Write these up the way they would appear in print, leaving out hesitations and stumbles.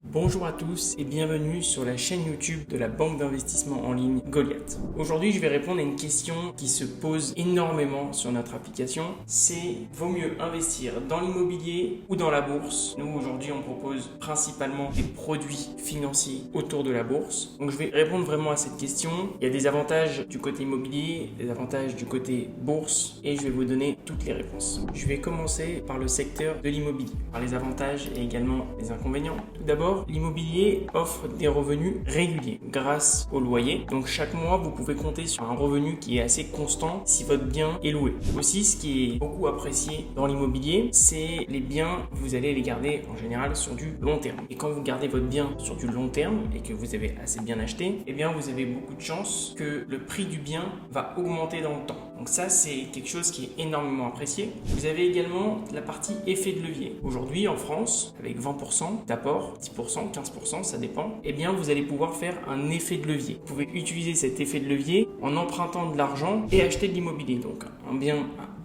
Bonjour à tous et bienvenue sur la chaîne YouTube de la banque d'investissement en ligne Goliath. Aujourd'hui, je vais répondre à une question qui se pose énormément sur notre application. C'est vaut mieux investir dans l'immobilier ou dans la bourse? Nous, aujourd'hui, on propose principalement des produits financiers autour de la bourse. Donc, je vais répondre vraiment à cette question. Il y a des avantages du côté immobilier, des avantages du côté bourse et je vais vous donner toutes les réponses. Je vais commencer par le secteur de l'immobilier, par les avantages et également les inconvénients. Tout d'abord, l'immobilier offre des revenus réguliers grâce au loyer. Donc chaque mois, vous pouvez compter sur un revenu qui est assez constant si votre bien est loué. Aussi, ce qui est beaucoup apprécié dans l'immobilier, c'est les biens, vous allez les garder en général sur du long terme. Et quand vous gardez votre bien sur du long terme et que vous avez assez bien acheté, eh bien vous avez beaucoup de chances que le prix du bien va augmenter dans le temps. Donc ça, c'est quelque chose qui est énormément apprécié. Vous avez également la partie effet de levier. Aujourd'hui, en France, avec 20% d'apport, 10%, 15%, ça dépend, eh bien vous allez pouvoir faire un effet de levier. Vous pouvez utiliser cet effet de levier en empruntant de l'argent et acheter de l'immobilier. Donc un bien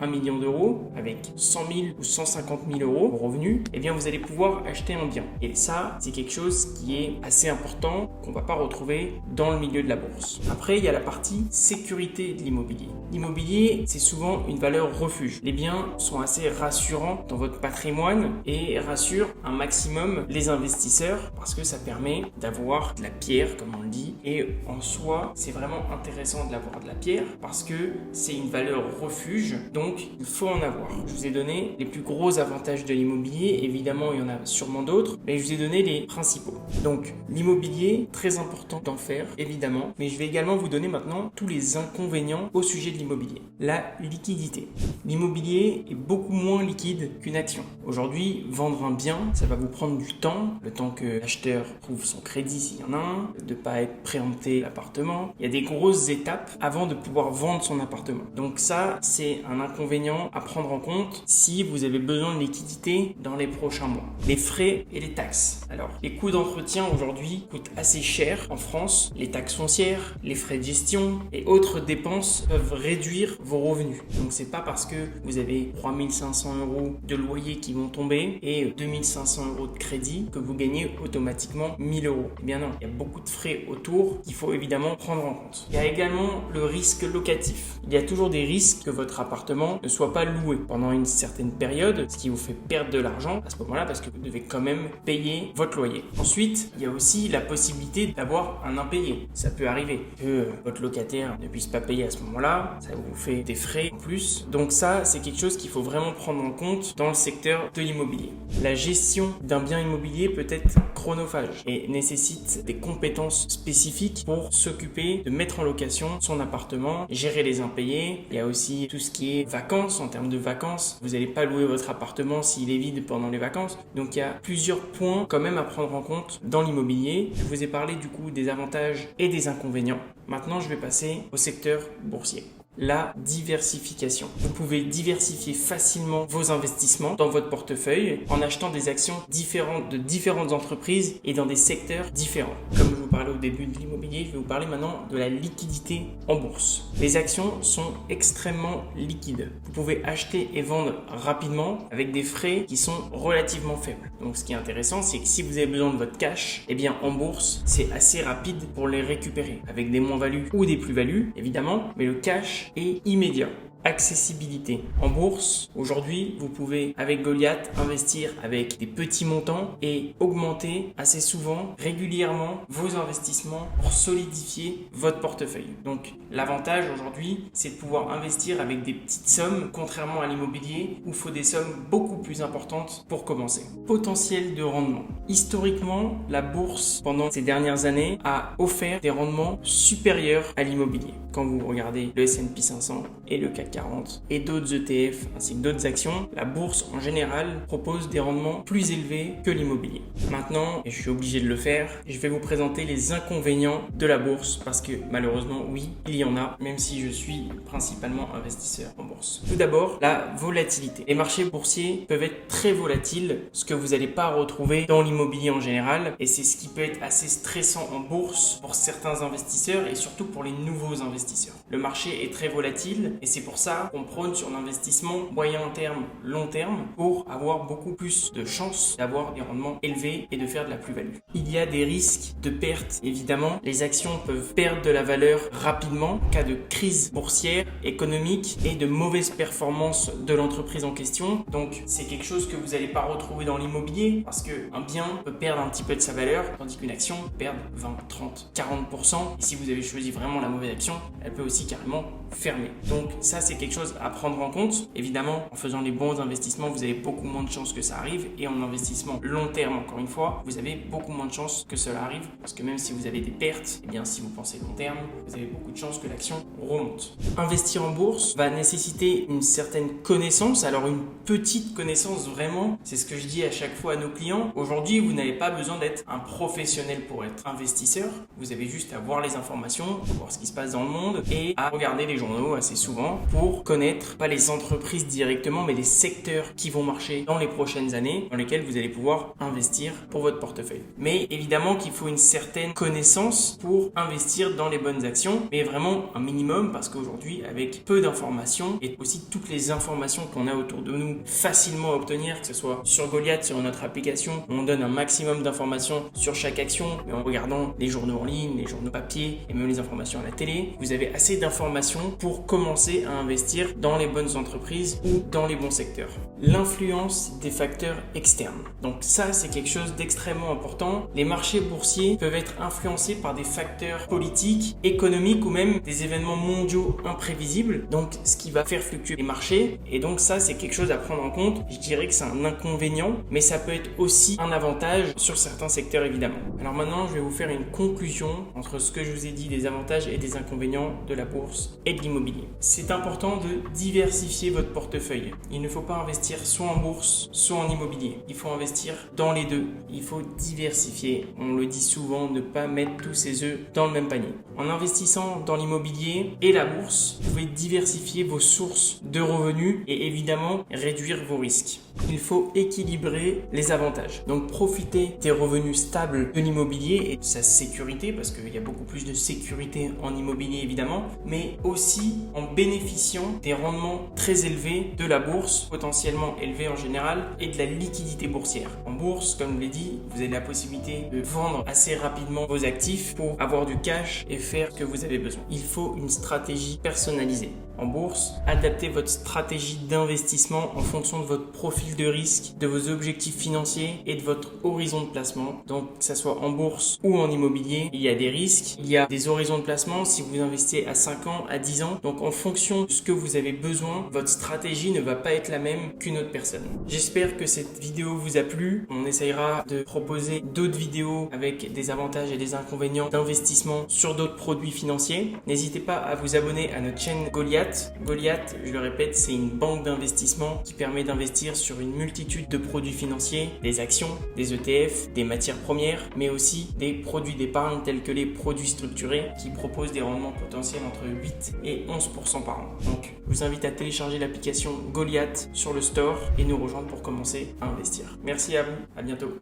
à 1 million d'euros avec 100 000 ou 150 000 euros de revenus, eh bien vous allez pouvoir acheter un bien. Et ça, c'est quelque chose qui est assez important qu'on ne va pas retrouver dans le milieu de la bourse. Après, il y a la partie sécurité de l'immobilier. L'immobilier, c'est souvent une valeur refuge. Les biens sont assez rassurants dans votre patrimoine et rassurent un maximum les investisseurs parce que ça permet d'avoir de la pierre, comme on le dit. Et en soi, c'est vraiment intéressant d'avoir de la pierre parce que c'est une valeur refuge. Donc, il faut en avoir. Je vous ai donné les plus gros avantages de l'immobilier. Évidemment, il y en a sûrement d'autres, mais je vous ai donné les principaux. Donc, l'immobilier, très important d'en faire, évidemment. Mais je vais également vous donner maintenant tous les inconvénients au sujet de l'immobilier. La liquidité. L'immobilier est beaucoup moins liquide qu'une action. Aujourd'hui, vendre un bien, ça va vous prendre du temps, le temps que l'acheteur trouve son crédit s'il y en a un, de ne pas être préempté l'appartement. Il y a des grosses étapes avant de pouvoir vendre son appartement. Donc ça, c'est un inconvénient à prendre en compte si vous avez besoin de liquidité dans les prochains mois. Les frais et les taxes. Alors, les coûts d'entretien aujourd'hui coûtent assez cher en France. Les taxes foncières, les frais de gestion et autres dépenses peuvent réduire vos revenus. Donc c'est pas parce que vous avez 3 500 euros de loyer qui vont tomber et 2 500 euros de crédit que vous gagnez automatiquement 1 000 euros. Eh bien non, il y a beaucoup de frais autour qu'il faut évidemment prendre en compte. Il y a également le risque locatif. Il y a toujours des risques que votre appartement ne soit pas loué pendant une certaine période, ce qui vous fait perdre de l'argent à ce moment-là parce que vous devez quand même payer votre loyer. Ensuite, il y a aussi la possibilité d'avoir un impayé. Ça peut arriver que votre locataire ne puisse pas payer à ce moment-là, ça vous fait des frais en plus. Donc ça, c'est quelque chose qu'il faut vraiment prendre en compte dans le secteur de l'immobilier. La gestion d'un bien immobilier peut être chronophage et nécessite des compétences spécifiques pour s'occuper de mettre en location son appartement, gérer les impayés. Il y a aussi tout ce qui est vacances. En termes de vacances, vous n'allez pas louer votre appartement s'il est vide pendant les vacances. Donc il y a plusieurs points quand même à prendre en compte dans l'immobilier. Je vous ai parlé du coup des avantages et des inconvénients. Maintenant, je vais passer au secteur boursier. La diversification. Vous pouvez diversifier facilement vos investissements dans votre portefeuille en achetant des actions différentes de différentes entreprises et dans des secteurs différents. Comme je vous parlais au début de l'immobilier, je vais vous parler maintenant de la liquidité en bourse. Les actions sont extrêmement liquides. Vous pouvez acheter et vendre rapidement avec des frais qui sont relativement faibles. Donc ce qui est intéressant, c'est que si vous avez besoin de votre cash, eh bien en bourse, c'est assez rapide pour les récupérer avec des moins-values ou des plus-values, évidemment, mais le cash est immédiat. Accessibilité. En bourse, aujourd'hui, vous pouvez avec Goliath investir avec des petits montants et augmenter assez souvent, régulièrement, vos investissements pour solidifier votre portefeuille. Donc, l'avantage aujourd'hui, c'est de pouvoir investir avec des petites sommes, contrairement à l'immobilier où il faut des sommes beaucoup plus importantes pour commencer. Potentiel de rendement. Historiquement, la bourse, pendant ces dernières années, a offert des rendements supérieurs à l'immobilier. Quand vous regardez le S&P 500 et le CAC 40 et d'autres ETF ainsi que d'autres actions, la bourse en général propose des rendements plus élevés que l'immobilier. Maintenant, et je suis obligé de le faire, je vais vous présenter les inconvénients de la bourse parce que malheureusement, oui, il y en a, même si je suis principalement investisseur en bourse. Tout d'abord, la volatilité. Les marchés boursiers peuvent être très volatiles, ce que vous n'allez pas retrouver dans l'immobilier en général, et c'est ce qui peut être assez stressant en bourse pour certains investisseurs et surtout pour les nouveaux investisseurs. Le marché est très volatile et c'est pour ça qu'on prône sur l'investissement moyen terme, long terme pour avoir beaucoup plus de chances d'avoir des rendements élevés et de faire de la plus-value. Il y a des risques de perte, évidemment. Les actions peuvent perdre de la valeur rapidement en cas de crise boursière, économique et de mauvaise performance de l'entreprise en question. Donc c'est quelque chose que vous n'allez pas retrouver dans l'immobilier parce qu'un bien peut perdre un petit peu de sa valeur tandis qu'une action peut perdre 20, 30, 40%. Et si vous avez choisi vraiment la mauvaise action, elle peut aussi carrément fermer. Donc ça c'est quelque chose à prendre en compte. Évidemment, en faisant les bons investissements, vous avez beaucoup moins de chances que ça arrive et en investissement long terme, encore une fois, vous avez beaucoup moins de chances que cela arrive parce que même si vous avez des pertes, eh bien si vous pensez long terme, vous avez beaucoup de chances que l'action remonte. Investir en bourse va nécessiter une certaine connaissance, alors une petite connaissance vraiment, c'est ce que je dis à chaque fois à nos clients. Aujourd'hui, vous n'avez pas besoin d'être un professionnel pour être investisseur, vous avez juste à voir les informations, voir ce qui se passe dans le monde et à regarder les journaux assez souvent pour connaître pas les entreprises directement mais les secteurs qui vont marcher dans les prochaines années dans lesquels vous allez pouvoir investir pour votre portefeuille. Mais évidemment qu'il faut une certaine connaissance pour investir dans les bonnes actions, mais vraiment un minimum parce qu'aujourd'hui avec peu d'informations et aussi toutes les informations qu'on a autour de nous facilement à obtenir, que ce soit sur Goliath, sur notre application, on donne un maximum d'informations sur chaque action, mais en regardant les journaux en ligne, les journaux papier et même les informations à la télé, vous avez assez d'informations pour commencer à investir dans les bonnes entreprises ou dans les bons secteurs. L'influence des facteurs externes. Donc ça, c'est quelque chose d'extrêmement important. Les marchés boursiers peuvent être influencés par des facteurs politiques, économiques ou même des événements mondiaux imprévisibles. Donc ce qui va faire fluctuer les marchés. Et donc ça, c'est quelque chose à prendre en compte. Je dirais que c'est un inconvénient, mais ça peut être aussi un avantage sur certains secteurs évidemment. Alors maintenant, je vais vous faire une conclusion entre ce que je vous ai dit des avantages et des inconvénients de la bourse et de l'immobilier. C'est important de diversifier votre portefeuille. Il ne faut pas investir soit en bourse, soit en immobilier. Il faut investir dans les deux. Il faut diversifier. On le dit souvent, ne pas mettre tous ses œufs dans le même panier. En investissant dans l'immobilier et la bourse, vous pouvez diversifier vos sources de revenus et évidemment réduire vos risques. Il faut équilibrer les avantages. Donc profitez des revenus stables de l'immobilier et de sa sécurité parce qu'il y a beaucoup plus de sécurité en immobilier évidemment, mais aussi en bénéficiant des rendements très élevés de la bourse, potentiellement élevés en général, et de la liquidité boursière. En bourse, comme je l'ai dit, vous avez la possibilité de vendre assez rapidement vos actifs pour avoir du cash et faire ce que vous avez besoin. Il faut une stratégie personnalisée. En bourse, adaptez votre stratégie d'investissement en fonction de votre profil de risque, de vos objectifs financiers et de votre horizon de placement. Donc, que ça soit en bourse ou en immobilier, il y a des risques, il y a des horizons de placement si vous investissez à 5 ans, à 10 ans. Donc, en fonction de ce que vous avez besoin, votre stratégie ne va pas être la même qu'une autre personne. J'espère que cette vidéo vous a plu. On essayera de proposer d'autres vidéos avec des avantages et des inconvénients d'investissement sur d'autres produits financiers. N'hésitez pas à vous abonner à notre chaîne Goliath. Goliath, je le répète, c'est une banque d'investissement qui permet d'investir sur une multitude de produits financiers, des actions, des ETF, des matières premières, mais aussi des produits d'épargne tels que les produits structurés qui proposent des rendements potentiels entre 8 et 11% par an. Donc, je vous invite à télécharger l'application Goliath sur le store et nous rejoindre pour commencer à investir. Merci à vous, à bientôt.